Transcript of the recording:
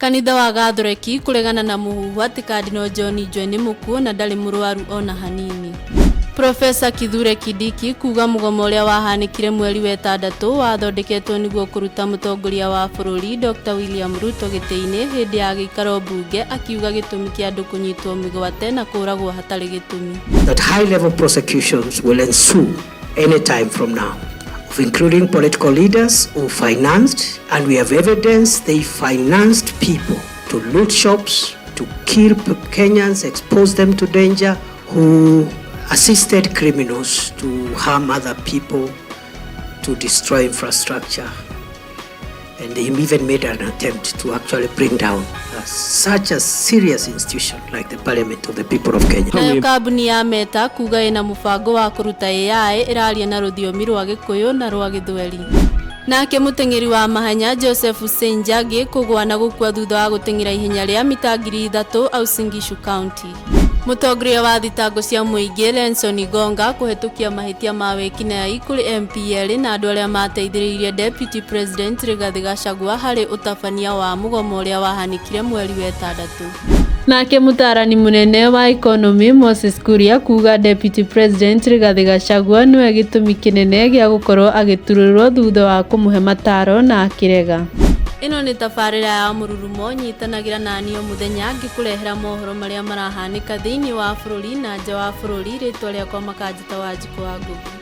Kanitha wa Gathoreki kuregana na muhuhu ati Cardinal John Njwe ni mukuo na ndari murwaru ona hanini. Profesa Kithure kindiki kuuga mugomo uliawahanikire mweri wa atandatu wathondeketwo niguo kuruta mutongoria wa bururi Dr. William Ruto gitĩ-inĩ hindi ya gĩikaro bunge, akiuga gĩtũmi kĩa andũ kũnyitwo mĩgwate na kũragwo hatarĩ gĩtũmi. That high level prosecutions will ensue any time from now, of including political leaders who financed, and we have evidence they financed people to loot shops, to kill Kenyans, expose them to danger, who assisted criminals to harm other people, to destroy infrastructure, and they even made an attempt to actually bring down such a serious institution like the Parliament of the People of Kenya. Nayo kabuni ya Meta kuuga ina mubango wa kuruta AI iraria na rũthiomi rwa Gĩkũyũ na rwa Gĩthweri. Nake muteng'eri wa mahenya Joseph Senjagi kugwa na gukua thutha wa guteng'era ihenya rĩa mita 3,000 au Singishu County. Mutongoria wa thitango cia muingi Lenson Gonga kuhetukia mahitia ma wĩkinaĩ kuri MPL na andũ arĩa mateithĩrĩirie Deputy President Rigathi Gachagua harĩ utabania wa mugomo uria wahanikire mweri wa atandatu. Nake mutarani munene wa economy Moses Kuria kuuga Deputy President Rigathi Gachagua niwe gĩtũmi kinene gĩa gukorwo agĩturũrũo thutha wa kumuhe mataro na akirega. Ino ni tabarĩra ya mũrurumo, nyitanagira nani o muthenya ngikurehera mohoro maria marahanika thiini wa bururi na nja wa bururi. Ritwa riakwa Makanjita wa Wanjikũ wa Ngũthi.